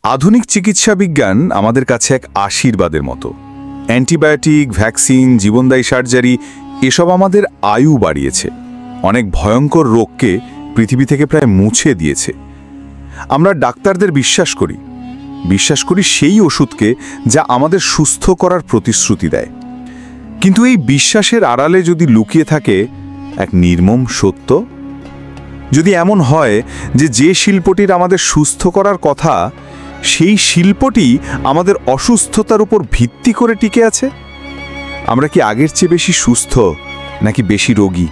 আধুনিক চিকিৎসা বিজ্ঞান আমাদের কাছে এক আশীর্বাদের মতো। অ্যান্টিবায়োটিক, ভ্যাকসিন, জীবনদায়ী সার্জারি এসব আমাদের আয়ু বাড়িয়েছে, অনেক ভয়ঙ্কর রোগকে পৃথিবী থেকে প্রায় মুছে দিয়েছে। আমরা ডাক্তারদের বিশ্বাস করি সেই ওষুধকে যা আমাদের সুস্থ করার প্রতিশ্রুতি দেয়। কিন্তু এই বিশ্বাসের আড়ালে যদি লুকিয়ে থাকে এক নির্মম সত্য, যদি এমন হয় যে শিল্পটির আমাদের সুস্থ করার কথা, সেই শিল্পটি আমাদের অসুস্থতার উপর ভিত্তি করে টিকে আছে, আমরা কি আগের চেয়ে বেশি সুস্থ নাকি বেশি রোগী?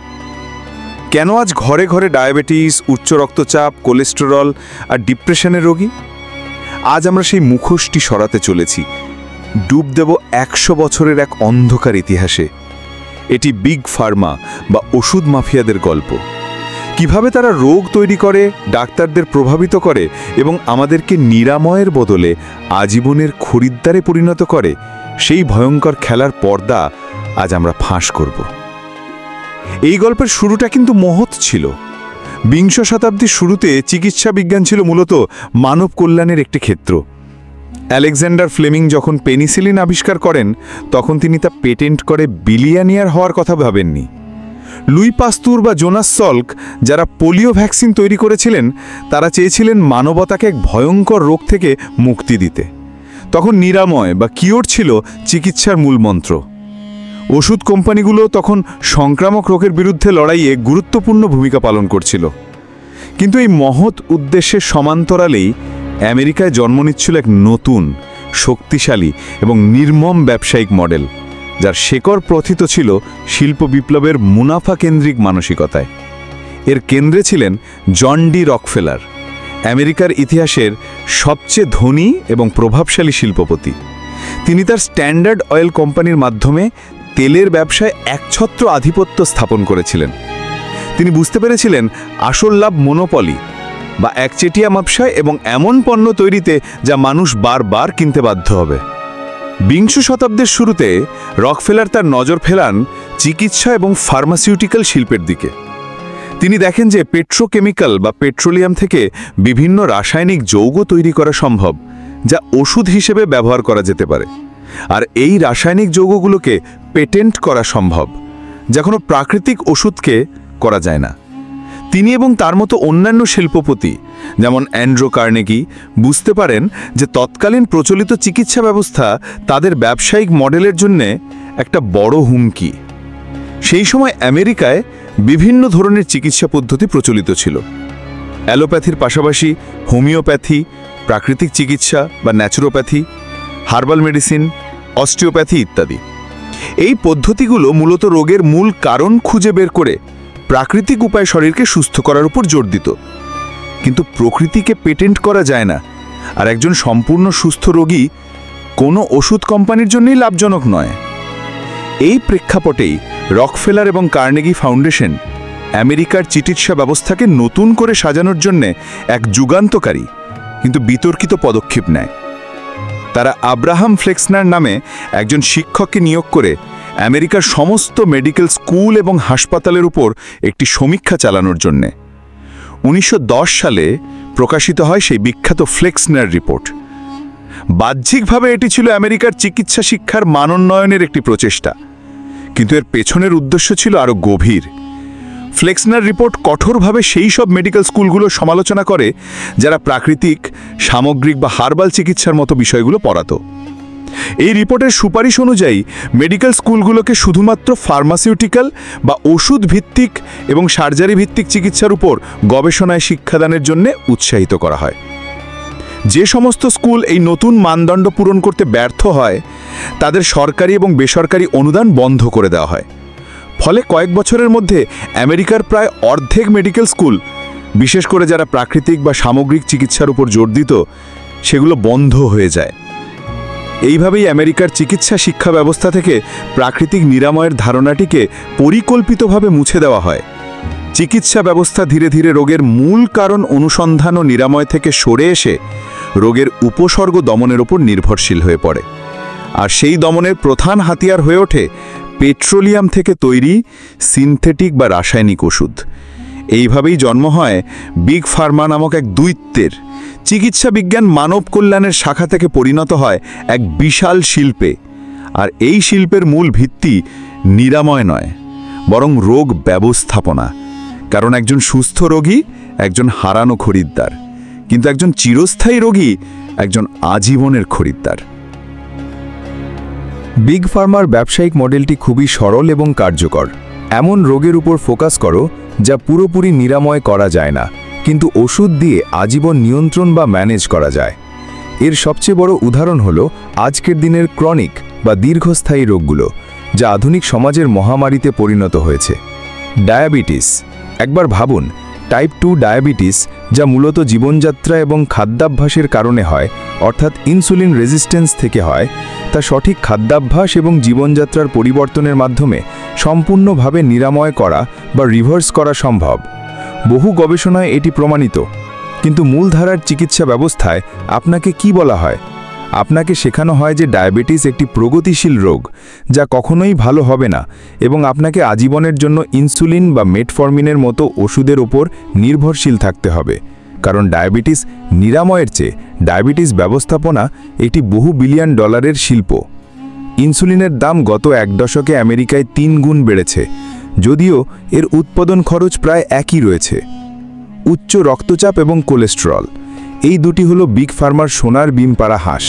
কেন আজ ঘরে ঘরে ডায়াবেটিস, উচ্চ রক্তচাপ, কোলেস্টেরল আর ডিপ্রেশনের রোগী? আজ আমরা সেই মুখোশটি সরাতে চলেছি, ডুব দেব 100 বছরের এক অন্ধকার ইতিহাসে। এটি বিগ ফার্মা বা ওষুধ মাফিয়াদের গল্প। কিভাবে তারা রোগ তৈরি করে, ডাক্তারদের প্রভাবিত করে এবং আমাদেরকে নিরাময়ের বদলে আজীবনের খরিদ্দারে পরিণত করে, সেই ভয়ঙ্কর খেলার পর্দা আজ আমরা ফাঁস করব। এই গল্পের শুরুটা কিন্তু মহৎ ছিল। বিংশ শতাব্দীর শুরুতে চিকিৎসা বিজ্ঞান ছিল মূলত মানব কল্যাণের একটি ক্ষেত্র। আলেকজান্ডার ফ্লেমিং যখন পেনিসিলিন আবিষ্কার করেন, তখন তিনি তা পেটেন্ট করে বিলিয়নিয়ার হওয়ার কথা ভাবেননি। লুই পাস্তুর বা জোনাস সল্ক যারা পোলিও ভ্যাকসিন তৈরি করেছিলেন, তারা চেয়েছিলেন মানবতাকে এক ভয়ঙ্কর রোগ থেকে মুক্তি দিতে। তখন নিরাময় বা কিওর ছিল চিকিৎসার মূলমন্ত্র। ওষুধ কোম্পানিগুলো তখন সংক্রামক রোগের বিরুদ্ধে লড়াইয়ে গুরুত্বপূর্ণ ভূমিকা পালন করছিল। কিন্তু এই মহৎ উদ্দেশ্যের সমান্তরালেই আমেরিকায় জন্ম নিচ্ছিল এক নতুন, শক্তিশালী এবং নির্মম ব্যবসায়িক মডেল, যার শেকড় প্রথিত ছিল শিল্প বিপ্লবের মুনাফা কেন্দ্রিক মানসিকতায়। এর কেন্দ্রে ছিলেন জন ডি রকফেলার, আমেরিকার ইতিহাসের সবচেয়ে ধনী এবং প্রভাবশালী শিল্পপতি। তিনি তার স্ট্যান্ডার্ড অয়েল কোম্পানির মাধ্যমে তেলের ব্যবসায় একছত্র আধিপত্য স্থাপন করেছিলেন। তিনি বুঝতে পেরেছিলেন আসল লাভ মনোপলি বা একচেটিয়া ব্যবসায় এবং এমন পণ্য তৈরিতে যা মানুষ বারবার কিনতে বাধ্য হবে। বিংশ শতাব্দীর শুরুতে রকফেলার তার নজর ফেলান চিকিৎসা এবং ফার্মাসিউটিক্যাল শিল্পের দিকে। তিনি দেখেন যে পেট্রোকেমিক্যাল বা পেট্রোলিয়াম থেকে বিভিন্ন রাসায়নিক যৌগ তৈরি করা সম্ভব, যা ওষুধ হিসেবে ব্যবহার করা যেতে পারে। আর এই রাসায়নিক যৌগগুলোকে পেটেন্ট করা সম্ভব, যা কোনো প্রাকৃতিক ওষুধকে করা যায় না। তিনি এবং তার মতো অন্যান্য শিল্পপতি যেমন অ্যান্ড্রু কার্নেগি বুঝতে পারেন যে তৎকালীন প্রচলিত চিকিৎসা ব্যবস্থা তাদের ব্যবসায়িক মডেলের জন্য একটা বড় হুমকি। সেই সময় আমেরিকায় বিভিন্ন ধরনের চিকিৎসা পদ্ধতি প্রচলিত ছিল। অ্যালোপ্যাথির পাশাপাশি হোমিওপ্যাথি, প্রাকৃতিক চিকিৎসা বা ন্যাচুরোপ্যাথি, হার্বাল মেডিসিন, অস্টিওপ্যাথি ইত্যাদি। এই পদ্ধতিগুলো মূলত রোগের মূল কারণ খুঁজে বের করে প্রাকৃতিক উপায়ে শরীরকে সুস্থ করার উপর জোর দিত। কিন্তু প্রকৃতিকে পেটেন্ট করা যায় না, আর একজন সম্পূর্ণ সুস্থ রোগী কোনো ওষুধ কোম্পানির জন্যই লাভজনক নয়। এই প্রেক্ষাপটেই রকফেলার এবং কার্নেগি ফাউন্ডেশন আমেরিকার চিকিৎসা ব্যবস্থাকে নতুন করে সাজানোর জন্য এক যুগান্তকারী কিন্তু বিতর্কিত পদক্ষেপ নেয়। তারা আব্রাহাম ফ্লেক্সনার নামে একজন শিক্ষককে নিয়োগ করে আমেরিকার সমস্ত মেডিকেল স্কুল এবং হাসপাতালের উপর একটি সমীক্ষা চালানোর জন্যে 1910 সালে প্রকাশিত হয় সেই বিখ্যাত ফ্লেক্সনার রিপোর্ট। বাহ্যিকভাবে এটি ছিল আমেরিকার চিকিৎসা শিক্ষার মানোন্নয়নের একটি প্রচেষ্টা, কিন্তু এর পেছনের উদ্দেশ্য ছিল আরও গভীর। ফ্লেক্সনার রিপোর্ট কঠোরভাবে সেই সব মেডিকেল স্কুলগুলোর সমালোচনা করে যারা প্রাকৃতিক, সামগ্রিক বা হার্বাল চিকিৎসার মতো বিষয়গুলো পড়াতো। এই রিপোর্টের সুপারিশ অনুযায়ী মেডিকেল স্কুলগুলোকে শুধুমাত্র ফার্মাসিউটিক্যাল বা ওষুধ ভিত্তিক এবং সার্জারি ভিত্তিক চিকিৎসার উপর গবেষণায় শিক্ষাদানের জন্য উৎসাহিত করা হয়। যে সমস্ত স্কুল এই নতুন মানদণ্ড পূরণ করতে ব্যর্থ হয়, তাদের সরকারি এবং বেসরকারি অনুদান বন্ধ করে দেওয়া হয়। ফলে কয়েক বছরের মধ্যে আমেরিকার প্রায় অর্ধেক মেডিকেল স্কুল, বিশেষ করে যারা প্রাকৃতিক বা সামগ্রিক চিকিৎসার উপর জোর দিত, সেগুলো বন্ধ হয়ে যায়। এইভাবেই আমেরিকার চিকিৎসা শিক্ষা ব্যবস্থা থেকে প্রাকৃতিক নিরাময়ের ধারণাটিকে পরিকল্পিতভাবে মুছে দেওয়া হয়। চিকিৎসা ব্যবস্থা ধীরে ধীরে রোগের মূল কারণ অনুসন্ধান ও নিরাময় থেকে সরে এসে রোগের উপসর্গ দমনের উপর নির্ভরশীল হয়ে পড়ে। আর সেই দমনের প্রধান হাতিয়ার হয়ে ওঠে পেট্রোলিয়াম থেকে তৈরি সিনথেটিক বা রাসায়নিক ওষুধ। এইভাবেই জন্ম হয় বিগ ফার্মা নামক এক দৈত্যের। চিকিৎসা বিজ্ঞান মানব কল্যাণের শাখা থেকে পরিণত হয় এক বিশাল শিল্পে। আর এই শিল্পের মূল ভিত্তি নিরাময় নয়, বরং রোগ ব্যবস্থাপনা। কারণ একজন সুস্থ রোগী একজন হারানো খরিদ্দার, কিন্তু একজন চিরস্থায়ী রোগী একজন আজীবনের খরিদ্দার। বিগ ফার্মার ব্যবসায়িক মডেলটি খুবই সরল এবং কার্যকর। এমন রোগের উপর ফোকাস করো যা পুরোপুরি নিরাময় করা যায় না, কিন্তু ওষুধ দিয়ে আজীবন নিয়ন্ত্রণ বা ম্যানেজ করা যায়। এর সবচেয়ে বড় উদাহরণ হলো আজকের দিনের ক্রনিক বা দীর্ঘস্থায়ী রোগগুলো, যা আধুনিক সমাজের মহামারীতে পরিণত হয়েছে। ডায়াবেটিস। একবার ভাবুন, টাইপ 2 ডায়াবেটিস, যা মূলত জীবনযাত্রা এবং খাদ্যাভ্যাসের কারণে হয়, অর্থাৎ ইনসুলিন রেজিস্ট্যান্স থেকে হয়, তা সঠিক খাদ্যাভ্যাস এবং জীবনযাত্রার পরিবর্তনের মাধ্যমে সম্পূর্ণভাবে নিরাময় করা বা রিভার্স করা সম্ভব। বহু গবেষণায় এটি প্রমাণিত। কিন্তু মূলধারার চিকিৎসা ব্যবস্থায় আপনাকে কি বলা হয়? আপনাকে শেখানো হয় যে ডায়াবেটিস একটি প্রগতিশীল রোগ, যা কখনোই ভালো হবে না, এবং আপনাকে আজীবনের জন্য ইনসুলিন বা মেটফর্মিনের মতো ওষুধের ওপর নির্ভরশীল থাকতে হবে। কারণ ডায়াবেটিস নিরাময়ের চেয়ে ডায়াবেটিস ব্যবস্থাপনা একটি বহু বিলিয়ন ডলারের শিল্প। ইনসুলিনের দাম গত 1 দশকে আমেরিকায় 3 গুণ বেড়েছে, যদিও এর উৎপাদন খরচ প্রায় একই রয়েছে। উচ্চ রক্তচাপ এবং কোলেস্টেরল, এই দুটি হলো বিগ ফার্মার সোনার বিম পাড়া হাঁস।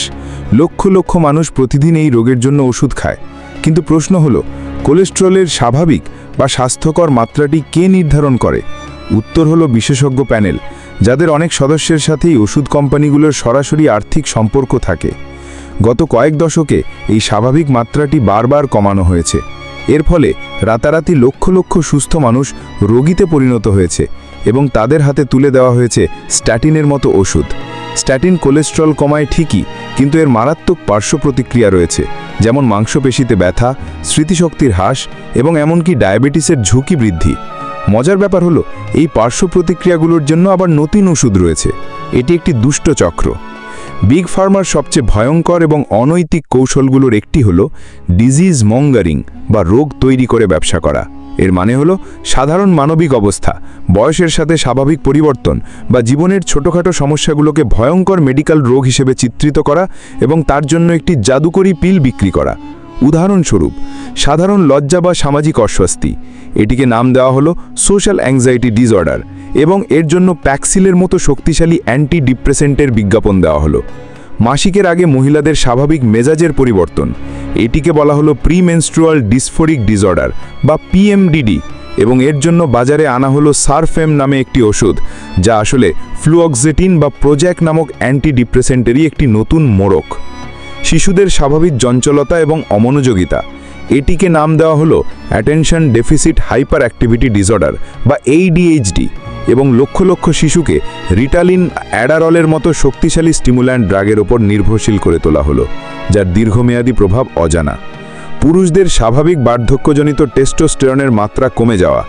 লক্ষ লক্ষ মানুষ প্রতিদিন এই রোগের জন্য ওষুধ খায়, কিন্তু প্রশ্ন হলো কোলেস্টেরলের স্বাভাবিক বা স্বাস্থ্যকর মাত্রাটি কে নির্ধারণ করে? উত্তর হলো বিশেষজ্ঞ প্যানেল, যাদের অনেক সদস্যের সাথেই ওষুধ কোম্পানিগুলোর সরাসরি আর্থিক সম্পর্ক থাকে। গত কয়েক দশকে এই স্বাভাবিক মাত্রাটি বারবার কমানো হয়েছে। এর ফলে রাতারাতি লক্ষ লক্ষ সুস্থ মানুষ রোগীতে পরিণত হয়েছে এবং তাদের হাতে তুলে দেওয়া হয়েছে স্ট্যাটিনের মতো ওষুধ। স্ট্যাটিন কোলেস্টেরল কমায় ঠিকই, কিন্তু এর মারাত্মক পার্শ্ব প্রতিক্রিয়া রয়েছে, যেমন মাংসপেশিতে ব্যথা, স্মৃতিশক্তির হ্রাস এবং এমনকি ডায়াবেটিসের ঝুঁকি বৃদ্ধি। মজার ব্যাপার হলো এই পার্শ্ব প্রতিক্রিয়াগুলোর জন্য আবার নতুন ওষুধ রয়েছে। এটি একটি দুষ্ট চক্র। বিগ ফার্মার সবচেয়ে ভয়ঙ্কর এবং অনৈতিক কৌশলগুলোর একটি হলো ডিজিজ মঙ্গারিং বা রোগ তৈরি করে ব্যবসা করা। এর মানে হলো সাধারণ মানবিক অবস্থা, বয়সের সাথে স্বাভাবিক পরিবর্তন বা জীবনের ছোটখাটো সমস্যাগুলোকে ভয়ঙ্কর মেডিকেল রোগ হিসেবে চিত্রিত করা এবং তার জন্য একটি জাদুকরী পিল বিক্রি করা। উদাহরণস্বরূপ, সাধারণ লজ্জা বা সামাজিক অস্বস্তি, এটিকে নাম দেওয়া হলো সোশ্যাল অ্যাংজাইটি ডিসঅর্ডার, এবং এর জন্য প্যাক্সিলের মতো শক্তিশালী অ্যান্টি ডিপ্রেসেন্টের বিজ্ঞাপন দেওয়া হলো। মাসিকের আগে মহিলাদের স্বাভাবিক মেজাজের পরিবর্তন, এটিকে বলা হলো প্রিমেনস্ট্রুয়াল ডিসফোরিক ডিসঅর্ডার বা পিএমডিডি, এবং এর জন্য বাজারে আনা হলো সারফেম নামে একটি ওষুধ, যা আসলে ফ্লুঅক্সেটিন বা প্রোজ্যাক নামক অ্যান্টি ডিপ্রেসেন্টেরই একটি নতুন মোড়ক। শিশুদের স্বাভাবিক চঞ্চলতা এবং অমনোযোগিতা, এটিকে নাম দেওয়া হলো attention deficit hyper activity disorder বা ADHD, এবং লক্ষ লক্ষ শিশুকে রিটালিন, অ্যাডারলের মতো শক্তিশালী স্টিমুল্যান্ট ড্রাগের ওপর নির্ভরশীল করে তোলা হলো, যার দীর্ঘমেয়াদী প্রভাব অজানা। পুরুষদের স্বাভাবিক বার্ধক্যজনিত টেস্টোস্টেরনের মাত্রা কমে যাওয়া,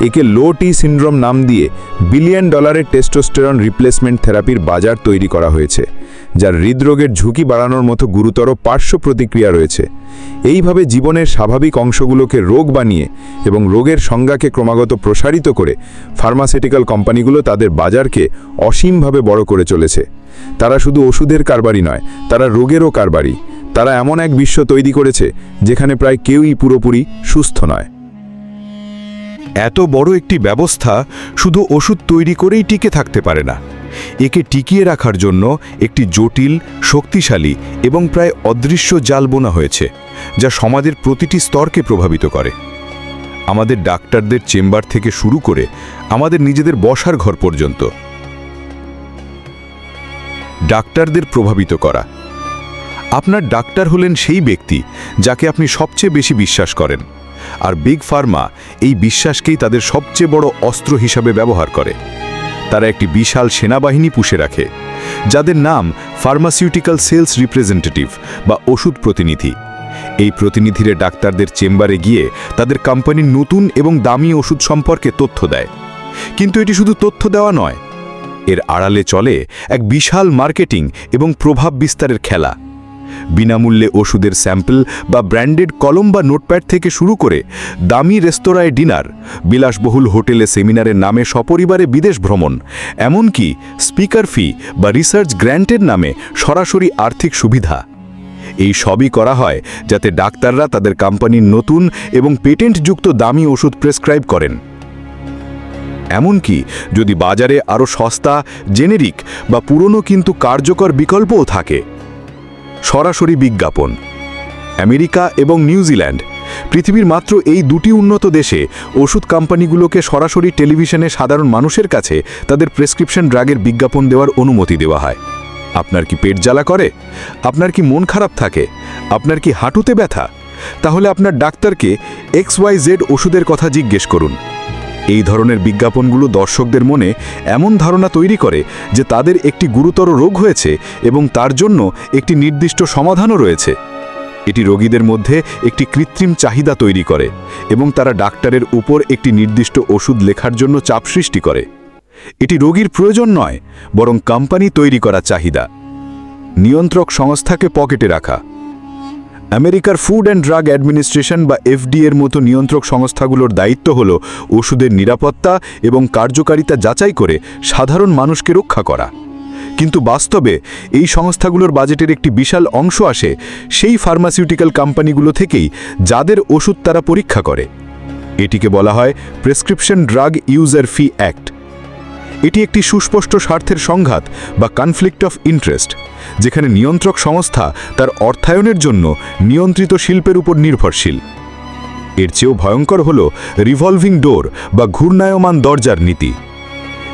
একে লো টি সিন্ড্রোম নাম দিয়ে বিলিয়ন ডলারের টেস্টোস্টেরন রিপ্লেসমেন্ট থেরাপির বাজার তৈরি করা হয়েছে, যার হৃদরোগের ঝুঁকি বাড়ানোর মতো গুরুতর পার্শ্ব প্রতিক্রিয়া রয়েছে। এইভাবে জীবনের স্বাভাবিক অংশগুলোকে রোগ বানিয়ে এবং রোগের সংজ্ঞাকে ক্রমাগত প্রসারিত করে ফার্মাসিউটিক্যাল কোম্পানিগুলো তাদের বাজারকে অসীমভাবে বড় করে চলেছে। তারা শুধু ওষুধের কারবারি নয়, তারা রোগেরও কারবারি। তারা এমন এক বিশ্ব তৈরি করেছে যেখানে প্রায় কেউই পুরোপুরি সুস্থ নয়। এত বড় একটি ব্যবস্থা শুধু ওষুধ তৈরি করেই টিকে থাকতে পারে না। একে টিকিয়ে রাখার জন্য একটি জটিল, শক্তিশালী এবং প্রায় অদৃশ্য জাল বোনা হয়েছে, যা সমাজের প্রতিটি স্তরকে প্রভাবিত করে। আমাদের ডাক্তারদের চেম্বার থেকে শুরু করে আমাদের নিজেদের বসার ঘর পর্যন্ত। ডাক্তারদের প্রভাবিত করা। আপনার ডাক্তার হলেন সেই ব্যক্তি যাকে আপনি সবচেয়ে বেশি বিশ্বাস করেন, আর বিগ ফার্মা এই বিশ্বাসকেই তাদের সবচেয়ে বড় অস্ত্র হিসাবে ব্যবহার করে। তারা একটি বিশাল সেনাবাহিনী পুষে রাখে, যাদের নাম ফার্মাসিউটিক্যাল সেলস রিপ্রেজেন্টেটিভ বা ওষুধ প্রতিনিধি। এই প্রতিনিধিরা ডাক্তারদের চেম্বারে গিয়ে তাদের কোম্পানির নতুন এবং দামি ওষুধ সম্পর্কে তথ্য দেয়। কিন্তু এটি শুধু তথ্য দেওয়া নয়, এর আড়ালে চলে এক বিশাল মার্কেটিং এবং প্রভাব বিস্তারের খেলা। বিনামূল্যে ওষুধের স্যাম্পল বা ব্র্যান্ডেড কলম বা নোটপ্যাড থেকে শুরু করে দামি রেস্তোরাঁয় ডিনার, বিলাসবহুল হোটেলে সেমিনারের নামে সপরিবারে বিদেশ ভ্রমণ, এমনকি স্পিকার ফি বা রিসার্চ গ্র্যান্টের নামে সরাসরি আর্থিক সুবিধা। এই সবই করা হয় যাতে ডাক্তাররা তাদের কোম্পানির নতুন এবং পেটেন্টযুক্ত দামি ওষুধ প্রেসক্রাইব করেন। এমনকি যদি বাজারে আরও সস্তা, জেনেরিক বা পুরনো কিন্তু কার্যকর বিকল্পও থাকে। সরাসরি বিজ্ঞাপন। আমেরিকা এবং নিউজিল্যান্ড, পৃথিবীর মাত্র এই দুটি উন্নত দেশে ওষুধ কোম্পানিগুলোকে সরাসরি টেলিভিশনে সাধারণ মানুষের কাছে তাদের প্রেসক্রিপশন ড্রাগের বিজ্ঞাপন দেওয়ার অনুমতি দেওয়া হয়। আপনার কি পেট জ্বালা করে? আপনার কি মন খারাপ থাকে? আপনার কি হাঁটুতে ব্যথা? তাহলে আপনার ডাক্তারকে XYZ ওষুধের কথা জিজ্ঞেস করুন। এই ধরনের বিজ্ঞাপনগুলো দর্শকদের মনে এমন ধারণা তৈরি করে যে তাদের একটি গুরুতর রোগ হয়েছে এবং তার জন্য একটি নির্দিষ্ট সমাধানও রয়েছে। এটি রোগীদের মধ্যে একটি কৃত্রিম চাহিদা তৈরি করে এবং তারা ডাক্তারের উপর একটি নির্দিষ্ট ওষুধ লেখার জন্য চাপ সৃষ্টি করে। এটি রোগীর প্রয়োজন নয়, বরং কোম্পানি তৈরি করা চাহিদা। নিয়ন্ত্রক সংস্থাকে পকেটে রাখা। আমেরিকার ফুড অ্যান্ড ড্রাগ অ্যাডমিনিস্ট্রেশন বা FDA এর মতো নিয়ন্ত্রক সংস্থাগুলোর দায়িত্ব হল ওষুধের নিরাপত্তা এবং কার্যকারিতা যাচাই করে সাধারণ মানুষকে রক্ষা করা। কিন্তু বাস্তবে এই সংস্থাগুলোর বাজেটের একটি বিশাল অংশ আসে সেই ফার্মাসিউটিক্যাল কোম্পানিগুলো থেকেই যাদের ওষুধ তারা পরীক্ষা করে। এটিকে বলা হয় প্রেসক্রিপশন ড্রাগ ইউজার ফি অ্যাক্ট। এটি একটি সুস্পষ্ট স্বার্থের সংঘাত বা কনফ্লিক্ট অফ ইন্টারেস্ট, যেখানে নিয়ন্ত্রক সংস্থা তার অর্থায়নের জন্য নিয়ন্ত্রিত শিল্পের উপর নির্ভরশীল। এর চেয়েও ভয়ঙ্কর হল রিভলভিং ডোর বা ঘূর্ণায়মান দরজার নীতি।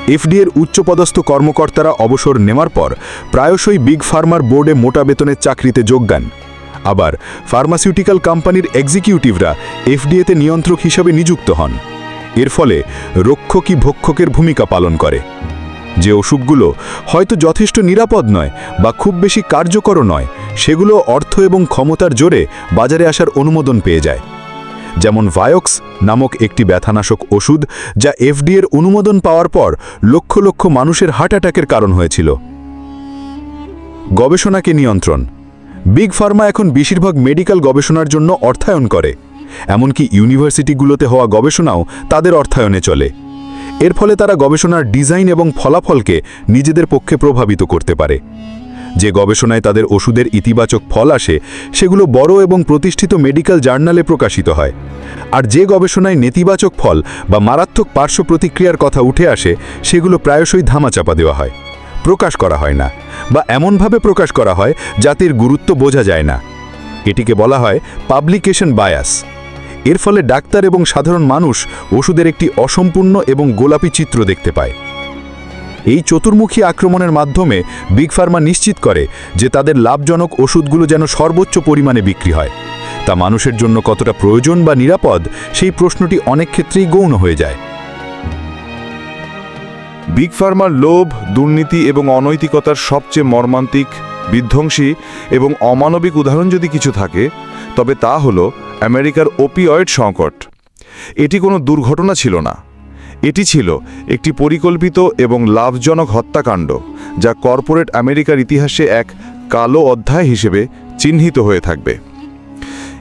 FDA এর উচ্চপদস্থ কর্মকর্তারা অবসর নেওয়ার পর প্রায়শই বিগ ফার্মার বোর্ডে মোটা বেতনের চাকরিতে যোগদান। আবার ফার্মাসিউটিক্যাল কোম্পানির এক্সিকিউটিভরা FDA-তে নিয়ন্ত্রক হিসাবে নিযুক্ত হন। এর ফলে রক্ষকই ভক্ষকের ভূমিকা পালন করে। যে ওষুধগুলো হয়তো যথেষ্ট নিরাপদ নয় বা খুব বেশি কার্যকরও নয়, সেগুলো অর্থ এবং ক্ষমতার জোরে বাজারে আসার অনুমোদন পেয়ে যায়। যেমন ভায়োক্স নামক একটি ব্যথানাশক ওষুধ, যা FDA এর অনুমোদন পাওয়ার পর লক্ষ লক্ষ মানুষের হার্ট অ্যাটাকের কারণ হয়েছিল। গবেষণাকে নিয়ন্ত্রণ। বিগ ফার্মা এখন বেশিরভাগ মেডিকেল গবেষণার জন্য অর্থায়ন করে। এমনকি ইউনিভার্সিটিগুলোতে হওয়া গবেষণাও তাদের অর্থায়নে চলে। এর ফলে তারা গবেষণার ডিজাইন এবং ফলাফলকে নিজেদের পক্ষে প্রভাবিত করতে পারে। যে গবেষণায় তাদের ওষুধের ইতিবাচক ফল আসে, সেগুলো বড় এবং প্রতিষ্ঠিত মেডিকেল জার্নালে প্রকাশিত হয়। আর যে গবেষণায় নেতিবাচক ফল বা মারাত্মক পার্শ্ব প্রতিক্রিয়ার কথা উঠে আসে, সেগুলো প্রায়শই ধামাচাপা দেওয়া হয়, প্রকাশ করা হয় না, বা এমনভাবে প্রকাশ করা হয় যাতে এর গুরুত্ব বোঝা যায় না। এটিকে বলা হয় পাবলিকেশন বায়াস। এর ফলে ডাক্তার এবং সাধারণ মানুষ ওষুধের একটি অসম্পূর্ণ এবং গোলাপি চিত্র দেখতে পায়। এই চতুর্মুখী আক্রমণের মাধ্যমে বিগ ফার্মা নিশ্চিত করে যে তাদের লাভজনক ওষুধগুলো যেন সর্বোচ্চ পরিমাণে বিক্রি হয়। তা মানুষের জন্য কতটা প্রয়োজন বা নিরাপদ, সেই প্রশ্নটি অনেক ক্ষেত্রেই গৌণ হয়ে যায়। বিগ ফার্মার লোভ, দুর্নীতি এবং অনৈতিকতার সবচেয়ে মর্মান্তিক, বিধ্বংসী এবং অমানবিক উদাহরণ যদি কিছু থাকে, তবে তা হল আমেরিকার ওপিওয়েড সংকট। এটি কোনো দুর্ঘটনা ছিল না, এটি ছিল একটি পরিকল্পিত এবং লাভজনক হত্যাকাণ্ড, যা কর্পোরেট আমেরিকার ইতিহাসে এক কালো অধ্যায় হিসেবে চিহ্নিত হয়ে থাকবে।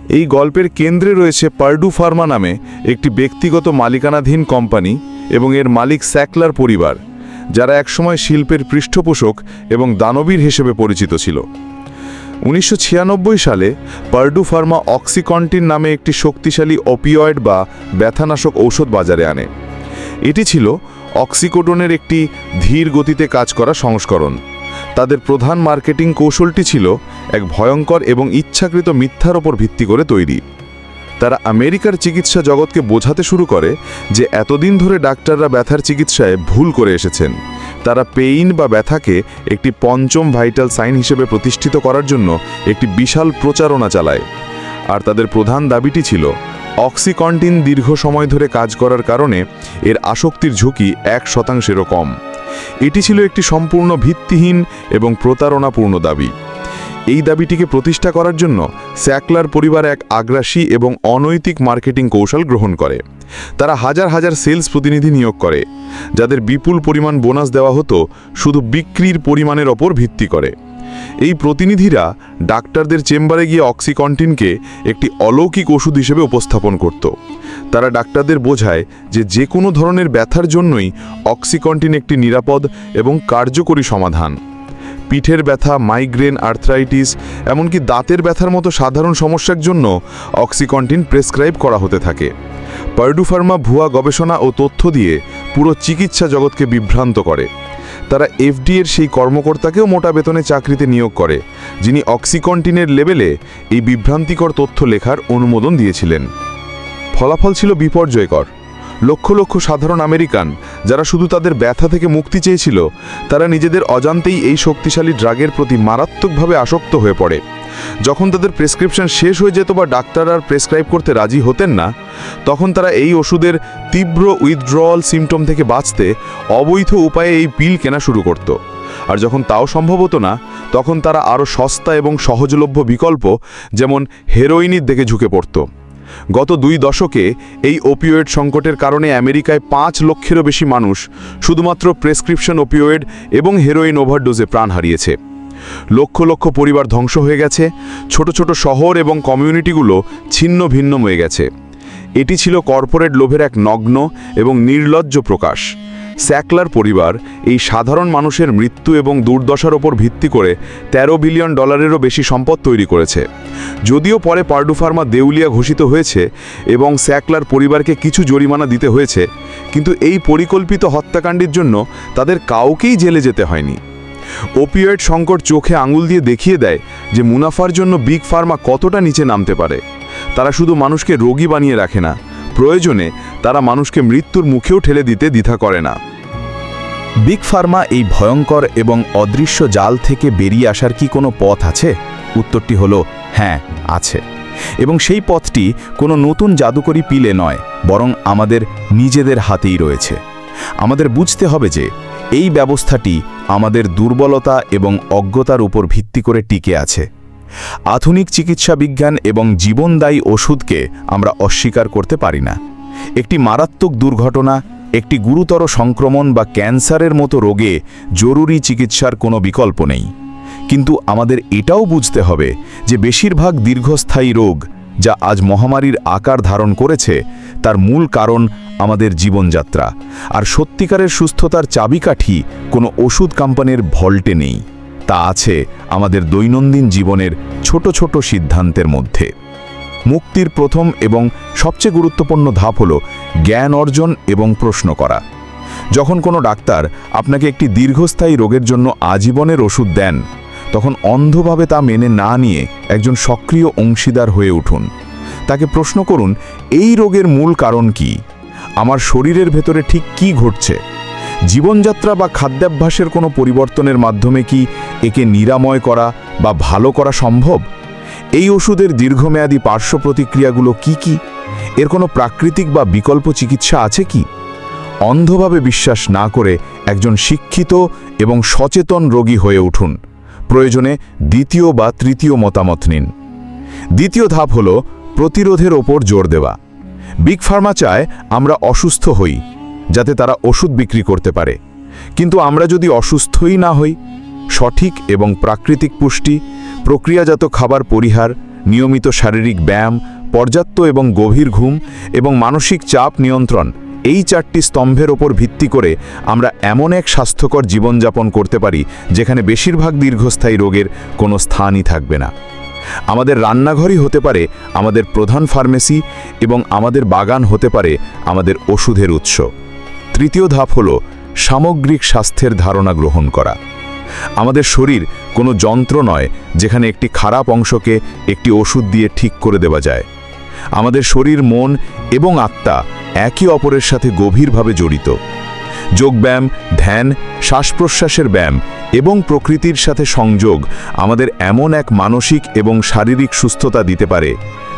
এই গল্পের কেন্দ্রে রয়েছে পার্ডু ফার্মা নামে একটি ব্যক্তিগত মালিকানাধীন কোম্পানি এবং এর মালিক স্যাকলার পরিবার, যারা একসময় শিল্পের পৃষ্ঠপোষক এবং দানবীর হিসেবে পরিচিত ছিল। 1996 সালে পার্ডু ফার্মা অক্সিকন্টিন নামে একটি শক্তিশালী ওপিওয়েড বা ব্যথানাশক ঔষধ বাজারে আনে। এটি ছিল অক্সিকোডনের একটি ধীর গতিতে কাজ করা সংস্করণ। তাদের প্রধান মার্কেটিং কৌশলটি ছিল এক ভয়ঙ্কর এবং ইচ্ছাকৃত মিথ্যার ওপর ভিত্তি করে তৈরি। তারা আমেরিকার চিকিৎসা জগৎকে বোঝাতে শুরু করে যে এতদিন ধরে ডাক্তাররা ব্যথার চিকিৎসায় ভুল করে এসেছেন। তারা পেইন বা ব্যথাকে একটি পঞ্চম ভাইটাল সাইন হিসেবে প্রতিষ্ঠিত করার জন্য একটি বিশাল প্রচারণা চালায়। আর তাদের প্রধান দাবিটি ছিল অক্সিকন্টিন দীর্ঘ সময় ধরে কাজ করার কারণে এর আসক্তির ঝুঁকি 1%-ও কম। এটি ছিল একটি সম্পূর্ণ ভিত্তিহীন এবং প্রতারণাপূর্ণ দাবি। এই দাবিটিকে প্রতিষ্ঠা করার জন্য স্যাকলার পরিবার এক আগ্রাসী এবং অনৈতিক মার্কেটিং কৌশল গ্রহণ করে। তারা হাজার হাজার সেলস প্রতিনিধি নিয়োগ করে, যাদের বিপুল পরিমাণ বোনাস দেওয়া হতো শুধু বিক্রির পরিমাণের ওপর ভিত্তি করে। এই প্রতিনিধিরা ডাক্তারদের চেম্বারে গিয়ে অক্সিকন্টিনকে একটি অলৌকিক ওষুধ হিসেবে উপস্থাপন করত। তারা ডাক্তারদের বোঝায় যে কোনো ধরনের ব্যথার জন্যই অক্সিকন্টিন একটি নিরাপদ এবং কার্যকরী সমাধান। পিঠের ব্যথা, মাইগ্রেন, আর্থ্রাইটিস, এমনকি দাঁতের ব্যথার মতো সাধারণ সমস্যার জন্য অক্সিকন্টিন প্রেসক্রাইব করা হতে থাকে। পার্ডু ফার্মা ভুয়া গবেষণা ও তথ্য দিয়ে পুরো চিকিৎসা জগৎকে বিভ্রান্ত করে। তারা এফডিএর সেই কর্মকর্তাকেও মোটা বেতনে চাকরিতে নিয়োগ করে, যিনি অক্সিকন্টিনের লেবেলে এই বিভ্রান্তিকর তথ্য লেখার অনুমোদন দিয়েছিলেন। ফলাফল ছিল বিপর্যয়কর। লক্ষ লক্ষ সাধারণ আমেরিকান, যারা শুধু তাদের ব্যথা থেকে মুক্তি চেয়েছিল, তারা নিজেদের অজান্তেই এই শক্তিশালী ড্রাগের প্রতি মারাত্মকভাবে আসক্ত হয়ে পড়ে। যখন তাদের প্রেসক্রিপশন শেষ হয়ে যেত বা ডাক্তার আর প্রেসক্রাইব করতে রাজি হতেন না, তখন তারা এই ওষুধের তীব্র উইথড্রল সিমটম থেকে বাঁচতে অবৈধ উপায়ে এই পিল কেনা শুরু করত। আর যখন তাও সম্ভব হতো না, তখন তারা আরও সস্তা এবং সহজলভ্য বিকল্প যেমন হেরোইনের দিকে ঝুঁকে পড়ত। গত 2 দশকে এই ওপিওয়েড সংকটের কারণে আমেরিকায় 5 লক্ষেরও বেশি মানুষ শুধুমাত্র প্রেসক্রিপশন ওপিওয়েড এবং হেরোইন ওভারডোজে প্রাণ হারিয়েছে। লক্ষ লক্ষ পরিবার ধ্বংস হয়ে গেছে, ছোট ছোট শহর এবং কমিউনিটিগুলো ছিন্ন ভিন্ন হয়ে গেছে। এটি ছিল কর্পোরেট লোভের এক নগ্ন এবং নির্লজ্জ প্রকাশ। স্যাকলার পরিবার এই সাধারণ মানুষের মৃত্যু এবং দুর্দশার ওপর ভিত্তি করে $13 বিলিয়ন বেশি সম্পদ তৈরি করেছে। যদিও পরে পার্ডু ফার্মা দেউলিয়া ঘোষিত হয়েছে এবং স্যাকলার পরিবারকে কিছু জরিমানা দিতে হয়েছে, কিন্তু এই পরিকল্পিত হত্যাকাণ্ডের জন্য তাদের কাউকেই জেলে যেতে হয়নি। ওপিওয়েড সংকট চোখে আঙুল দিয়ে দেখিয়ে দেয় যে মুনাফার জন্য বিগ ফার্মা কতটা নিচে নামতে পারে। তারা শুধু মানুষকে রোগী বানিয়ে রাখে না, প্রয়োজনে তারা মানুষকে মৃত্যুর মুখেও ঠেলে দিতে দ্বিধা করে না। বিগ ফার্মা এই ভয়ঙ্কর এবং অদৃশ্য জাল থেকে বেরিয়ে আসার কি কোনো পথ আছে? উত্তরটি হলো হ্যাঁ, আছে। এবং সেই পথটি কোনো নতুন জাদুকরী পিলে নয়, বরং আমাদের নিজেদের হাতেই রয়েছে। আমাদের বুঝতে হবে যে এই ব্যবস্থাটি আমাদের দুর্বলতা এবং অজ্ঞতার উপর ভিত্তি করে টিকে আছে। আধুনিক চিকিৎসা বিজ্ঞান এবং জীবনদায়ী ওষুধকে আমরা অস্বীকার করতে পারি না। একটি মারাত্মক দুর্ঘটনা, একটি গুরুতর সংক্রমণ বা ক্যান্সারের মতো রোগে জরুরি চিকিৎসার কোনো বিকল্প নেই। কিন্তু আমাদের এটাও বুঝতে হবে যে বেশিরভাগ দীর্ঘস্থায়ী রোগ যা আজ মহামারীর আকার ধারণ করেছে, তার মূল কারণ আমাদের জীবনযাত্রা। আর সত্যিকারের সুস্থতার চাবিকাঠি কোনো ওষুধ কোম্পানির ভল্টে নেই, তা আছে আমাদের দৈনন্দিন জীবনের ছোট ছোট সিদ্ধান্তের মধ্যে। মুক্তির প্রথম এবং সবচেয়ে গুরুত্বপূর্ণ ধাপ হলো জ্ঞান অর্জন এবং প্রশ্ন করা। যখন কোনো ডাক্তার আপনাকে একটি দীর্ঘস্থায়ী রোগের জন্য আজীবনের ওষুধ দেন, তখন অন্ধভাবে তা মেনে না নিয়ে একজন সক্রিয় অংশীদার হয়ে উঠুন। তাকে প্রশ্ন করুন, এই রোগের মূল কারণ কি? আমার শরীরের ভেতরে ঠিক কি ঘটছে? জীবনযাত্রা বা খাদ্যাভ্যাসের কোনো পরিবর্তনের মাধ্যমে কি একে নিরাময় করা বা ভালো করা সম্ভব? এই ওষুধের দীর্ঘমেয়াদী পার্শ্ব প্রতিক্রিয়াগুলো কি কি? এর কোনো প্রাকৃতিক বা বিকল্প চিকিৎসা আছে কি? অন্ধভাবে বিশ্বাস না করে একজন শিক্ষিত এবং সচেতন রোগী হয়ে উঠুন। প্রয়োজনে দ্বিতীয় বা তৃতীয় মতামত নিন। দ্বিতীয় ধাপ হল প্রতিরোধের ওপর জোর দেওয়া। বিগ ফার্মা চায় আমরা অসুস্থ হই, যাতে তারা ওষুধ বিক্রি করতে পারে। কিন্তু আমরা যদি অসুস্থই না হই, সঠিক এবং প্রাকৃতিক পুষ্টি, প্রক্রিয়াজাত খাবার পরিহার, নিয়মিত শারীরিক ব্যায়াম, পর্যাপ্ত এবং গভীর ঘুম এবং মানসিক চাপ নিয়ন্ত্রণ, এই 4টি স্তম্ভের ওপর ভিত্তি করে আমরা এমন এক স্বাস্থ্যকর জীবনযাপন করতে পারি যেখানে বেশিরভাগ দীর্ঘস্থায়ী রোগের কোনো স্থানই থাকবে না। আমাদের রান্নাঘরই হতে পারে আমাদের প্রধান ফার্মেসি এবং আমাদের বাগান হতে পারে আমাদের ওষুধের উৎস। তৃতীয় ধাপ হল সামগ্রিক স্বাস্থ্যের ধারণা গ্রহণ করা। আমাদের শরীর কোনো যন্ত্র নয় যেখানে একটি খারাপ অংশকে একটি ওষুধ দিয়ে ঠিক করে দেওয়া যায়। আমাদের শরীর, মন এবং আত্মা একে অপরের সাথে গভীরভাবে জড়িত। যোগব্যায়াম, ধ্যান, শ্বাস-প্রশ্বাসের ব্যায়াম এবং প্রকৃতির সাথে সংযোগ আমাদের এমন এক মানসিক এবং শারীরিক সুস্থতা দিতে পারে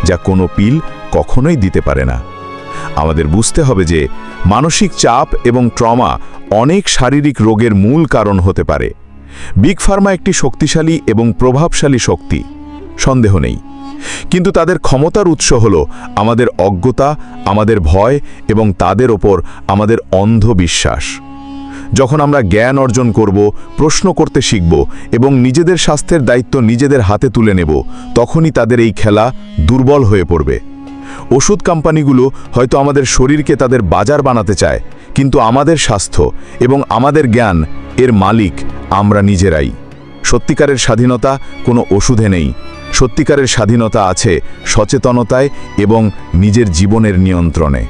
যা কোনো পিল কখনোই দিতে পারে না। আমাদের বুঝতে হবে যে মানসিক চাপ এবং ট্রমা অনেক শারীরিক রোগের মূল কারণ হতে পারে। বিগ ফার্মা একটি শক্তিশালী এবং প্রভাবশালী শক্তি, সন্দেহ নেই, কিন্তু তাদের ক্ষমতার উৎস হল আমাদের অজ্ঞতা, আমাদের ভয় এবং তাদের ওপর আমাদের অন্ধ বিশ্বাস। যখন আমরা জ্ঞান অর্জন করব, প্রশ্ন করতে শিখব এবং নিজেদের স্বাস্থ্যের দায়িত্ব নিজেদের হাতে তুলে নেব, তখনই তাদের এই খেলা দুর্বল হয়ে পড়বে। ওষুধ কোম্পানিগুলো হয়তো আমাদের শরীরকে তাদের বাজার বানাতে চায়, কিন্তু আমাদের স্বাস্থ্য এবং আমাদের জ্ঞান এর মালিক আমরা নিজেরাই। সত্যিকারের স্বাধীনতা কোনো ওষুধে নেই। সত্যিকারের স্বাধীনতা আছে সচেতনতায় এবং নিজের জীবনের নিয়ন্ত্রণে।